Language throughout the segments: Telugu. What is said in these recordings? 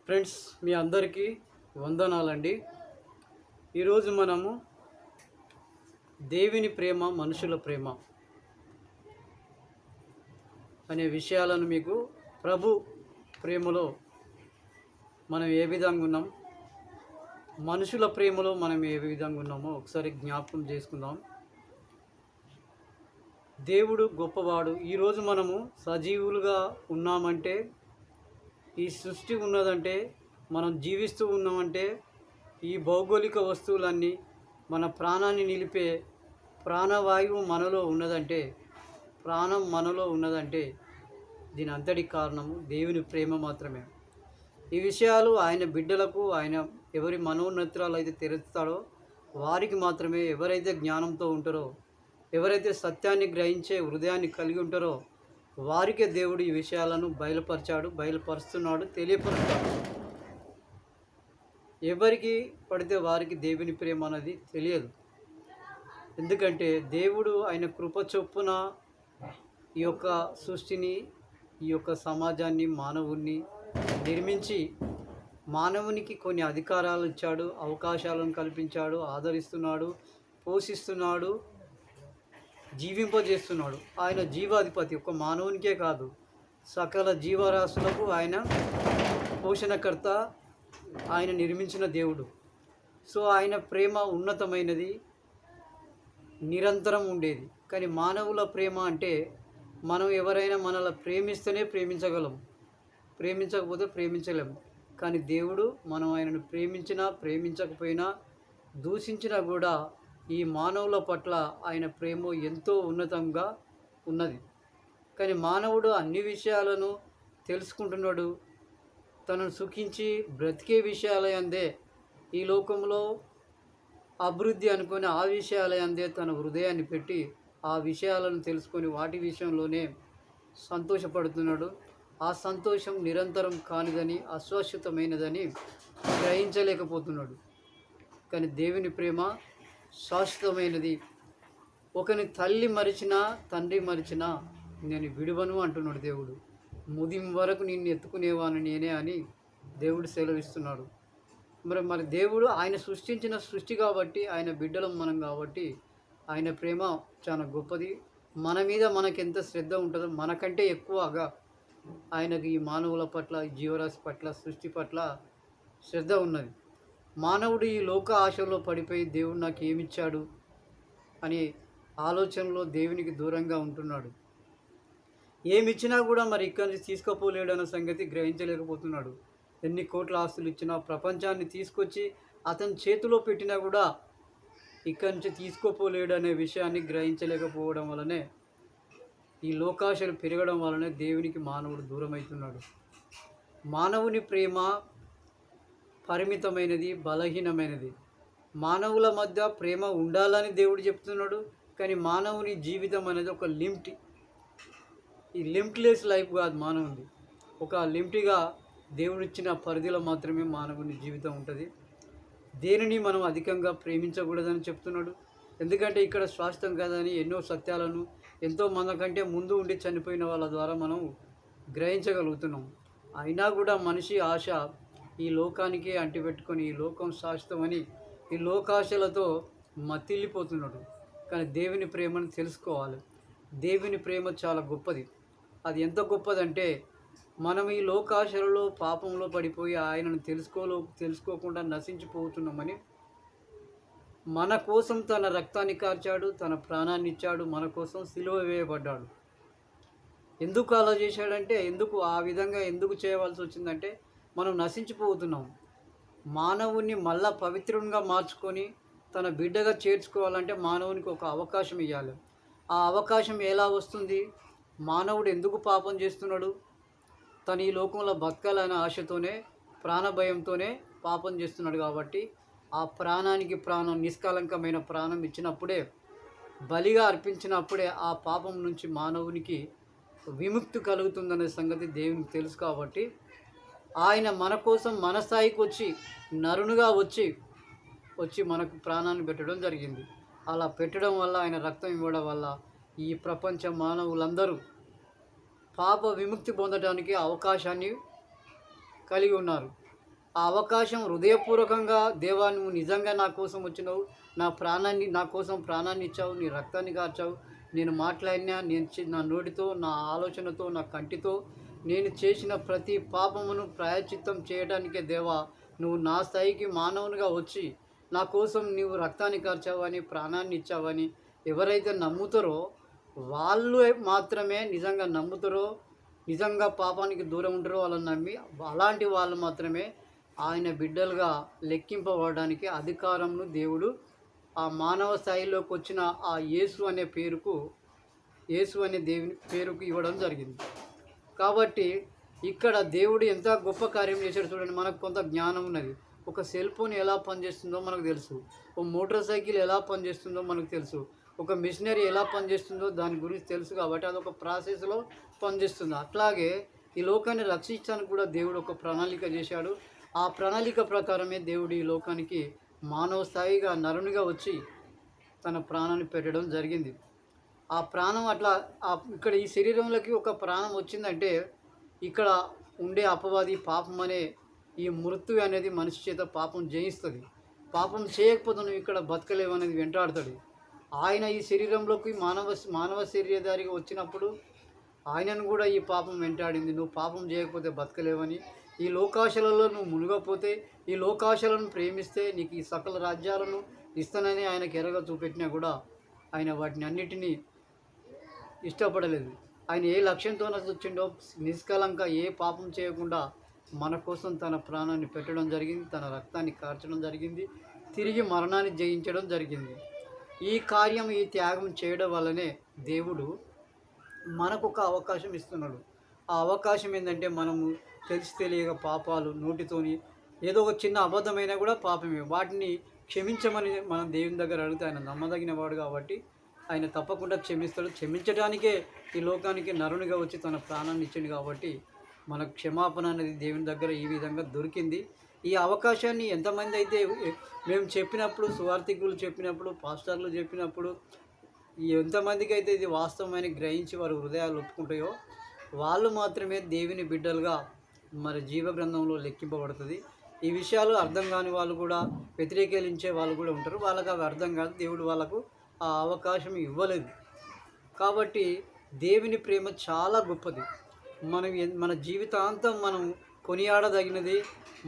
ఫ్రెండ్స్, మీ అందరికీ వందనాలండి. ఈరోజు మనము దేవుని ప్రేమ, మనుషుల ప్రేమ అనే విషయాలను మీకు ప్రభు ప్రేమలో మనం ఏ విధంగా ఉన్నాం, మనుషుల ప్రేమలో మనం ఏ విధంగా ఉన్నామో ఒకసారి జ్ఞాపకం చేసుకుందాం. దేవుడు గొప్పవాడు. ఈరోజు మనము సజీవులుగా ఉన్నామంటే, ఈ సృష్టి ఉన్నదంటే, మనం జీవిస్తూ ఉన్నామంటే, ఈ భౌగోళిక వస్తువులన్నీ మన ప్రాణాన్ని నిలిపే ప్రాణవాయువు మనలో ఉన్నదంటే, ప్రాణం మనలో ఉన్నదంటే దీని అంతటికి కారణము దేవుని ప్రేమ మాత్రమే. ఈ విషయాలు ఆయన బిడ్డలకు, ఆయన ఎవరి మనోన్నతురాలు అయితే తెరుస్తాడో వారికి మాత్రమే, ఎవరైతే జ్ఞానంతో ఉంటారో, ఎవరైతే సత్యాన్ని గ్రహించే హృదయాన్ని కలిగి ఉంటారో వారికే దేవుడు ఈ విషయాలను బయలుపరుస్తున్నాడు, తెలియపరుస్తాడు. ఎవరికి పడితే వారికి దేవుని ప్రేమ అనేది తెలియదు. ఎందుకంటే దేవుడు ఆయన కృప చొప్పున ఈ యొక్క సృష్టిని, ఈ యొక్క సమాజాన్ని, మానవుణ్ణి నిర్మించి మానవునికి కొన్ని అధికారాలు ఇచ్చాడు, అవకాశాలను కల్పించాడు, ఆదరిస్తున్నాడు, పోషిస్తున్నాడు, జీవింపజేస్తున్నాడు. ఆయన జీవాధిపతి. ఒక మానవునికే కాదు, సకల జీవరాశులకు ఆయన పోషణకర్త, ఆయన నిర్మించిన దేవుడు. సో ఆయన ప్రేమ ఉన్నతమైనది, నిరంతరం ఉండేది. కానీ మానవుల ప్రేమ అంటే, మనం ఎవరైనా మనల్ని ప్రేమిస్తేనే ప్రేమించగలం, ప్రేమించకపోతే ప్రేమించలేము. కానీ దేవుడు మనం ఆయనను ప్రేమించినా ప్రేమించకపోయినా, దూషించినా కూడా ఈ మానవుల పట్ల ఆయన ప్రేమ ఎంతో ఉన్నతంగా ఉన్నది. కానీ మానవుడు అన్ని విషయాలను తెలుసుకుంటున్నాడు. తనను సుఖించి బ్రతికే విషయాలయందే, ఈ లోకంలో అభివృద్ధి అనుకొని ఆ విషయాలయందే తన హృదయాన్ని పెట్టి ఆ విషయాలను తెలుసుకొని వాటి విషయంలోనే సంతోషపడుతున్నాడు. ఆ సంతోషం నిరంతరం కానిదని, అశాశ్వతమైనదని గ్రహించలేకపోతున్నాడు. కానీ దేవుని ప్రేమ శాశ్వతమైనది. ఒకని తల్లి మరిచినా, తండ్రి మరిచినా నేను విడువను అంటున్నాడు దేవుడు. ముదిం వరకు నిన్ను ఎత్తుకునేవాను నేనే అని దేవుడు సెలవిస్తున్నాడు. మరి దేవుడు ఆయన సృష్టించిన సృష్టి కాబట్టి, ఆయన బిడ్డలం మనం కాబట్టి ఆయన ప్రేమ చాలా గొప్పది. మన మీద మనకు ఎంత శ్రద్ధ ఉంటుందో మనకంటే ఎక్కువగా ఆయనకి ఈ మానవుల పట్ల, ఈ జీవరాశి పట్ల, సృష్టి పట్ల శ్రద్ధ ఉన్నది. మానవుడు ఈ లోక ఆశలో పడిపోయి దేవుడు నాకు ఏమిచ్చాడు అనే ఆలోచనలో దేవునికి దూరంగా ఉంటున్నాడు. ఏమిచ్చినా కూడా మరి ఇక్కడి నుంచి తీసుకుపోలేడు అన్న సంగతి గ్రహించలేకపోతున్నాడు. ఎన్ని కోట్ల ఆస్తులు ఇచ్చినా, ప్రపంచాన్ని తీసుకొచ్చి అతని చేతిలో పెట్టినా కూడా ఇక్కడి నుంచి తీసుకుపోలేడు అనే విషయాన్ని గ్రహించలేకపోవడం వలనే, ఈ లోకాశలు పెరగడం వలనే దేవునికి మానవుడు దూరమవుతున్నాడు. మానవుని ప్రేమ పరిమితమైనది, బలహీనమైనది. మానవుల మధ్య ప్రేమ ఉండాలని దేవుడు చెప్తున్నాడు. కానీ మానవుని జీవితం అనేది ఒక లిమిట్. ఈ లిమిట్లెస్ లైఫ్ కాదు మానవుని. ఒక లిమిట్గా దేవుడిచ్చిన పరిధిలో మాత్రమే మానవుని జీవితం ఉంటుంది. దేనిని మనం అధికంగా ప్రేమించకూడదని చెప్తున్నాడు. ఎందుకంటే ఇక్కడ శాశ్వతం కాదని ఎన్నో సత్యాలను ఎంతో మనకంటే ముందు ఉండి చనిపోయిన వాళ్ళ ద్వారా మనం గ్రహించగలుగుతున్నాం. అయినా కూడా మనిషి ఆశ ఈ లోకానికే అంటిపెట్టుకొని, ఈ లోకం శాశ్వతమని ఈ లోకాశలతో మత్తిల్లిపోతున్నాడు. కానీ దేవుని ప్రేమను తెలుసుకోవాలి. దేవుని ప్రేమ చాలా గొప్పది. అది ఎంత గొప్పదంటే, మనం ఈ లోకాశలలో పాపంలో పడిపోయి ఆయనను తెలుసుకోకుండా నశించిపోతున్నామని, మన కోసం తన రక్తాన్ని కార్చాడు, తన ప్రాణాన్ని ఇచ్చాడు, మన కోసం సిలువ వేయబడ్డాడు. ఎందుకు అలా చేశాడంటే, ఆ విధంగా ఎందుకు చేయవలసి వచ్చిందంటే, మనం నశించిపోతున్నాం. మానవుని మళ్ళా పవిత్రంగా మార్చుకొని తన బిడ్డగా చేర్చుకోవాలంటే మానవునికి ఒక అవకాశం ఇవ్వాలి. ఆ అవకాశం ఎలా వస్తుంది? మానవుడు ఎందుకు పాపం చేస్తున్నాడు? తను ఈ లోకంలో బతకాలనే ఆశతోనే, ప్రాణభయంతోనే పాపం చేస్తున్నాడు. కాబట్టి ఆ ప్రాణానికి ప్రాణం, నిష్కలంకమైన ప్రాణం ఇచ్చినప్పుడే, బలిగా అర్పించినప్పుడే ఆ పాపం నుంచి మానవునికి విముక్తి కలుగుతుందనే సంగతి దేవునికి తెలుసు. కాబట్టి ఆయన మన కోసం మన స్థాయికి వచ్చి, నరునుగా వచ్చి మనకు ప్రాణాన్ని పెట్టడం జరిగింది. అలా పెట్టడం వల్ల, ఆయన రక్తం ఇవ్వడం వల్ల ఈ ప్రపంచ మానవులందరూ పాప విముక్తి పొందడానికి అవకాశాన్ని కలిగి ఉన్నారు. ఆ అవకాశం హృదయపూర్వకంగా దేవా నువ్వు నిజంగా నా కోసం వచ్చినావు, నా కోసం ప్రాణాన్ని ఇచ్చావు, నీ రక్తాన్ని కార్చావు, నేను మాట్లాడినా, నా నోటితో, నా ఆలోచనతో, నా కంటితో నేను చేసిన ప్రతి పాపమును ప్రాయశ్చిత్తం చేయడానికే దేవా నువ్వు నా స్థాయికి మానవునిగా వచ్చి నా కోసం నీవు రక్తాన్ని కార్చావని, ప్రాణాన్ని ఇచ్చావని ఎవరైతే నమ్ముతారో వాళ్ళు మాత్రమే నిజంగా నమ్ముతారో, నిజంగా పాపానికి దూరం ఉంటారో వాళ్ళని నమ్మి అలాంటి వాళ్ళు మాత్రమే ఆయన బిడ్డలుగా లెక్కింపబడడానికి అధికారంను దేవుడు ఆ మానవ స్థాయిలోకి వచ్చిన ఆ యేసు అనే పేరుకు, యేసు అనే దేవుని పేరుకు ఇవ్వడం జరిగింది. కాబట్టి ఇక్కడ దేవుడు ఎంత గొప్ప కార్యం చేశాడు చూడండి. మనకు కొంత జ్ఞానం ఉన్నది. ఒక సెల్ ఫోన్ ఎలా పనిచేస్తుందో మనకు తెలుసు, ఒక మోటార్ సైకిల్ ఎలా పనిచేస్తుందో మనకు తెలుసు, ఒక మిషనరీ ఎలా పనిచేస్తుందో దాని గురించి తెలుసు. కాబట్టి అదొక ప్రాసెస్లో పనిచేస్తుంది. అట్లాగే ఈ లోకాన్ని రక్షించడానికి కూడా దేవుడు ఒక ప్రణాళిక చేశాడు. ఆ ప్రణాళిక ప్రకారమే దేవుడు ఈ లోకానికి మానవ స్థాయిగా నరునిగా వచ్చి తన ప్రాణాన్ని పెట్టడం జరిగింది. ఆ ప్రాణం అట్లా ఇక్కడ ఈ శరీరంలోకి ఒక ప్రాణం వచ్చిందంటే ఇక్కడ ఉండే అపవాది పాపం అనే ఈ మృత్యు అనేది మనిషి చేత పాపం జయిస్తుంది. పాపం చేయకపోతే నువ్వు ఇక్కడ బతకలేవు అనేది వెంటాడుతాడు. ఆయన ఈ శరీరంలోకి మానవ శరీరధారిగా వచ్చినప్పుడు ఆయనను కూడా ఈ పాపం వెంటాడింది. నువ్వు పాపం చేయకపోతే బతకలేవని, ఈ లోకాశలలో నువ్వు మునిగపోతే, ఈ లోకాశలను ప్రేమిస్తే నీకు ఈ సకల రాజ్యాలను ఇస్తానని ఆయనకు ఎరగా చూపెట్టినా కూడా ఆయన వాటిని అన్నిటినీ ఇష్టపడలేదు. ఆయన ఏ లక్ష్యంతో వచ్చిండో నిష్కలంక ఏ పాపం చేయకుండా మన కోసం తన ప్రాణాన్ని పెట్టడం జరిగింది, తన రక్తాన్ని కార్చడం జరిగింది, తిరిగి మరణాన్ని జయించడం జరిగింది. ఈ కార్యం, ఈ త్యాగం చేయడం వల్లనే దేవుడు మనకు ఒక అవకాశం ఇస్తున్నాడు. ఆ అవకాశం ఏంటంటే మనము తెలియక పాపాలు నోటితోని ఏదో ఒక చిన్న అబద్ధమైనా కూడా పాపమే, వాటిని క్షమించమని మనం దేవుని దగ్గర అడిగితే ఆయన నమ్మదగిన వాడు కాబట్టి ఆయన తప్పకుండా క్షమిస్తాడు. క్షమించడానికే ఈ లోకానికి నరునిగా వచ్చి తన ప్రాణాన్ని ఇచ్చింది కాబట్టి మనకు క్షమాపణ అనేది దేవుని దగ్గర ఈ విధంగా దొరికింది. ఈ అవకాశాన్ని ఎంతమంది అయితే మేము చెప్పినప్పుడు, సువార్థికులు చెప్పినప్పుడు, పాస్టర్లు చెప్పినప్పుడు, ఎంతమందికి అయితే ఇది వాస్తవమైన గ్రహించి వారు హృదయాలు ఒప్పుకుంటాయో వాళ్ళు మాత్రమే దేవుని బిడ్డలుగా మరి జీవ గ్రంథంలో లెక్కింపబడుతుంది. ఈ విషయాలు అర్థం కాని వాళ్ళు కూడా, వ్యతిరేకించే వాళ్ళు కూడా ఉంటారు. వాళ్ళకి అవి అర్థం కాదు. దేవుడు వాళ్ళకు ఆ అవకాశం ఇవ్వలేదు. కాబట్టి దేవుని ప్రేమ చాలా గొప్పది. మన జీవితాంతం మనం కొనియాడదగినది,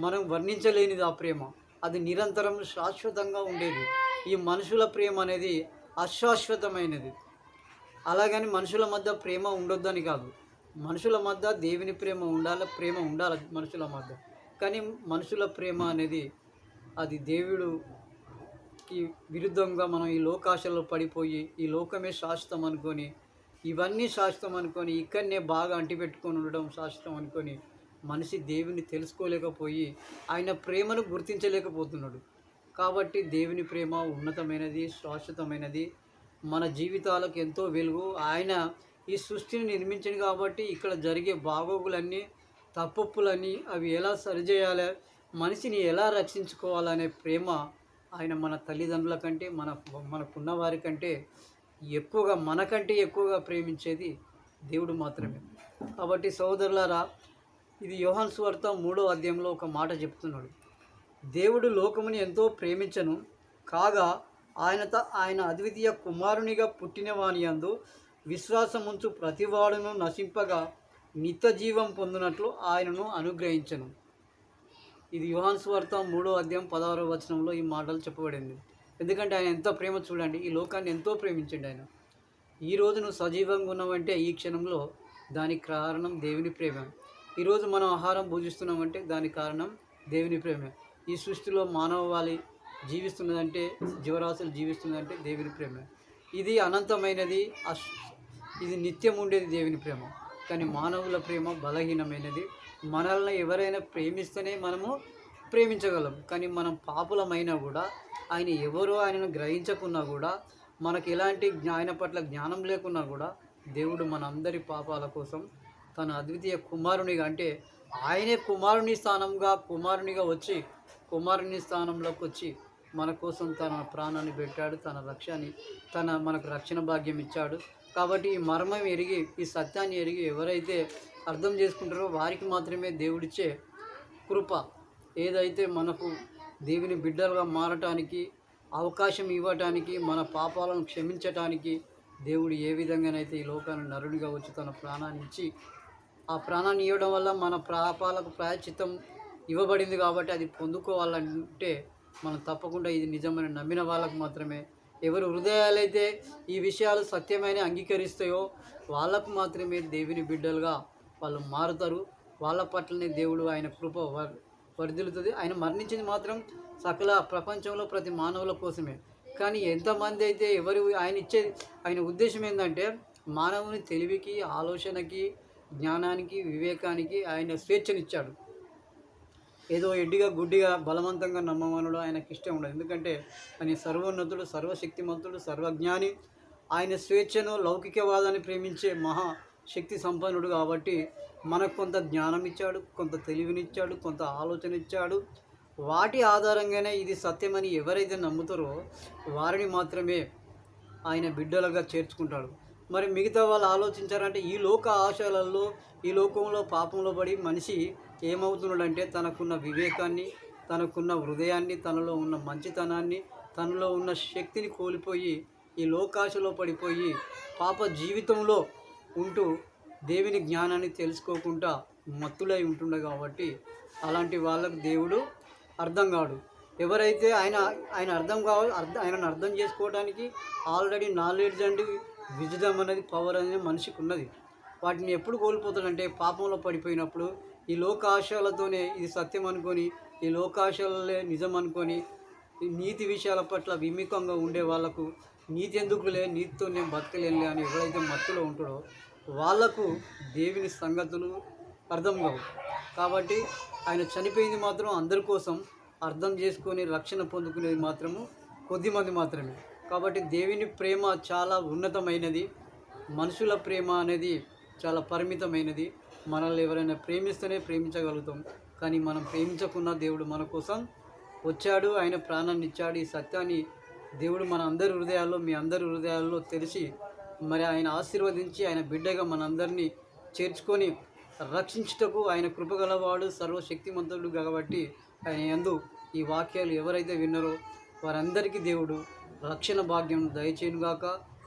మనం వర్ణించలేనిది ఆ ప్రేమ. అది నిరంతరం శాశ్వతంగా ఉండేది. ఈ మనుషుల ప్రేమ అనేది అశాశ్వతమైనది. అలాగని మనుషుల మధ్య ప్రేమ ఉండొద్దని కాదు. మనుషుల మధ్య దేవుని ప్రేమ ఉండాలి మనుషుల మధ్య. కానీ మనుషుల ప్రేమ అనేది అది దేవుడికి విరుద్ధంగా మనం ఈ లోకాశలో పడిపోయి ఈ లోకమే శాశ్వతం అనుకొని, ఇవన్నీ శాశ్వతం అనుకొని, ఇక్కడనే బాగా అంటిపెట్టుకొని ఉండడం శాశ్వతం అనుకొని మనిషి దేవుని తెలుసుకోలేకపోయి ఆయన ప్రేమను గుర్తించలేకపోతున్నాడు. కాబట్టి దేవుని ప్రేమ ఉన్నతమైనది, శాశ్వతమైనది, మన జీవితాలకు ఎంతో వెలుగు. ఆయన ఈ సృష్టిని నిర్మించింది కాబట్టి ఇక్కడ జరిగే బాగోగులన్నీ, తప్పులన్నీ అవి ఎలా సరిచేయాలి, మనిషిని ఎలా రక్షించుకోవాలనే ప్రేమ ఆయన మన తల్లిదండ్రుల కంటే, మనకున్న వారి కంటే ఎక్కువగా, మనకంటే ఎక్కువగా ప్రేమించేది దేవుడు మాత్రమే. కాబట్టి సోదరులారా, ఇది యోహాను సువార్త 3వ అధ్యాయంలో ఒక మాట చెప్తున్నాడు. దేవుడు లోకముని ఎంతో ప్రేమించను కాగా ఆయన అద్వితీయ కుమారునిగా పుట్టిన వాని యందు విశ్వాసముంచు ప్రతివాడును నశింపగా నిత్య జీవం పొందినట్లు ఆయనను అనుగ్రహించను. ఇది యోహాను సువార్త 3వ అధ్యాయం 16వ వచనంలో ఈ మాటలు చెప్పబడింది. ఎందుకంటే ఆయన ఎంతో ప్రేమ చూడండి, ఈ లోకాన్ని ఎంతో ప్రేమించండి ఆయన. ఈరోజు నువ్వు సజీవంగా ఉన్నావంటే ఈ క్షణంలో దానికి కారణం దేవుని ప్రేమ. ఈరోజు మనం ఆహారం భుజిస్తున్నామంటే దానికి కారణం దేవుని ప్రేమ. ఈ సృష్టిలో మానవాళి జీవిస్తున్నదంటే, జీవరాశులు జీవిస్తున్నదంటే దేవుని ప్రేమ. ఇది అనంతమైనది, ఇది నిత్యం ఉండేది దేవుని ప్రేమ. కానీ మానవుల ప్రేమ బలహీనమైనది. మనల్ని ఎవరైనా ప్రేమిస్తేనే మనము ప్రేమించగలం. కానీ మనం పాపులమైనా కూడా, ఆయన ఎవరో ఆయనను గ్రహించకున్నా కూడా, మనకు ఎలాంటి ఆయన పట్ల జ్ఞానం లేకున్నా కూడా దేవుడు మనందరి పాపాల కోసం తన అద్వితీయ కుమారునిగా, అంటే ఆయనే కుమారునిగా వచ్చి, కుమారుని స్థానంలోకి వచ్చి మన కోసం తన ప్రాణాన్ని పెట్టాడు, మనకు రక్షణ భాగ్యం ఇచ్చాడు. కాబట్టి ఈ మర్మం ఎరిగి, ఈ సత్యాన్ని ఎరిగి ఎవరైతే అర్థం చేసుకుంటారో వారికి మాత్రమే దేవుడిచ్చే కృప ఏదైతే మనకు దేవుని బిడ్డలుగా మారటానికి అవకాశం ఇవ్వటానికి, మన పాపాలను క్షమించటానికి దేవుడు ఏ విధంగానైతే ఈ లోకాన్ని నరుడిగా వచ్చి తన ప్రాణాన్ని ఇచ్చి, ఆ ప్రాణాన్ని ఇవ్వడం వల్ల మన పాపాలకు ప్రాయశ్చిత్తం ఇవ్వబడింది కాబట్టి అది పొందుకోవాలంటే మనం తప్పకుండా ఇది నిజమని నమ్మిన వాళ్ళకు మాత్రమే, ఎవరు హృదయాలైతే ఈ విషయాలు సత్యమైన అంగీకరిస్తాయో వాళ్ళకు మాత్రమే దేవుని బిడ్డలుగా వాళ్ళు మారుతారు. వాళ్ళ పట్లనే దేవుడు ఆయన కృప వర్ధిల్లుతుంది. ఆయన మరణించింది మాత్రం సకల ప్రపంచంలో ప్రతి మానవుల కోసమే. కానీ ఎంతమంది అయితే ఆయన ఉద్దేశం ఏంటంటే మానవుని తెలివికి, ఆలోచనకి, జ్ఞానానికి, వివేకానికి ఆయన స్వేచ్ఛనిచ్చాడు. ఏదో ఎడ్డిగా గుడ్డిగా బలవంతంగా నమ్మమనడం ఆయనకి ఇష్టం ఉండదు. ఎందుకంటే ఆయన సర్వోన్నతుడు, సర్వశక్తిమంతుడు, సర్వజ్ఞాని. ఆయన స్వేచ్ఛను, లౌకికవాదాన్ని ప్రేమించే శక్తి సంపన్నుడు కాబట్టి మనకు కొంత జ్ఞానం ఇచ్చాడు, కొంత తెలివినిచ్చాడు, కొంత ఆలోచన ఇచ్చాడు. వాటి ఆధారంగానే ఇది సత్యమని ఎవరైతే నమ్ముతారో వారిని మాత్రమే ఆయన బిడ్డలుగా చేర్చుకుంటాడు. మరి మిగతా వాళ్ళు ఆలోచించారంటే ఈ లోక ఆశలలో, ఈ లోకంలో పాపంలో పడి మనిషి ఏమవుతున్నాడంటే తనకున్న వివేకాన్ని, తనకున్న హృదయాన్ని, తనలో ఉన్న మంచితనాన్ని, తనలో ఉన్న శక్తిని కోల్పోయి ఈ లోకాశలో పడిపోయి పాప జీవితంలో ఉంటూ దేవుని జ్ఞానాన్ని తెలుసుకోకుండా మత్తులై ఉంటుండే కాబట్టి అలాంటి వాళ్ళకు దేవుడు అర్థం కాడు. ఎవరైతే ఆయనను అర్థం చేసుకోవడానికి ఆల్రెడీ నాలెడ్జ్ అండ్ విజ్డమ్ అనేది, పవర్ అనేది మనిషికి ఉన్నది. వాటిని ఎప్పుడు కోల్పోతాడంటే పాపంలో పడిపోయినప్పుడు. ఈ లోకాశలతోనే ఇది సత్యం అనుకొని, ఈ లోకాశలే నిజం అనుకొని, ఈ నీతి విషయాల పట్ల విముఖంగా ఉండే వాళ్ళకు నీతి ఎందుకులే, నీతితో నేను బతకలేనులే అని ఎవరైతే మత్తులో ఉంటాడో వాళ్లకు దేవుని సంగతులు అర్థం కావు. కాబట్టి ఆయన చనిపోయింది మాత్రం అందరి కోసం, అర్థం చేసుకొని రక్షణ పొందుకునేది మాత్రము కొద్దిమంది మాత్రమే. కాబట్టి దేవుని ప్రేమ చాలా ఉన్నతమైనది, మనుషుల ప్రేమ అనేది చాలా పరిమితమైనది. మనల్ని ఎవరైనా ప్రేమిస్తేనే ప్రేమించగలుగుతాం. కానీ మనం ప్రేమించకున్న దేవుడు మన కోసం వచ్చాడు, ఆయన ప్రాణాన్ని ఇచ్చాడు. ఈ సత్యాన్ని దేవుడు మన అందరి హృదయాల్లో, మీ అందరి హృదయాల్లో తెలిసి మరి ఆయన ఆశీర్వదించి ఆయన బిడ్డగా మనందరినీ చేర్చుకొని రక్షించుటకు ఆయన కృపగలవాడు, సర్వశక్తిమంతుడు కాబట్టి ఆయన యందు ఈ వాక్యాలు ఎవరైతే విన్నారో వారందరికీ దేవుడు రక్షణ భాగ్యం దయచేయునుగాక.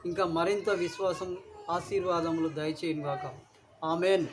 ఇంకా మరింత విశ్వాసం, ఆశీర్వాదములు దయచేయునుగాక. ఆమెన్.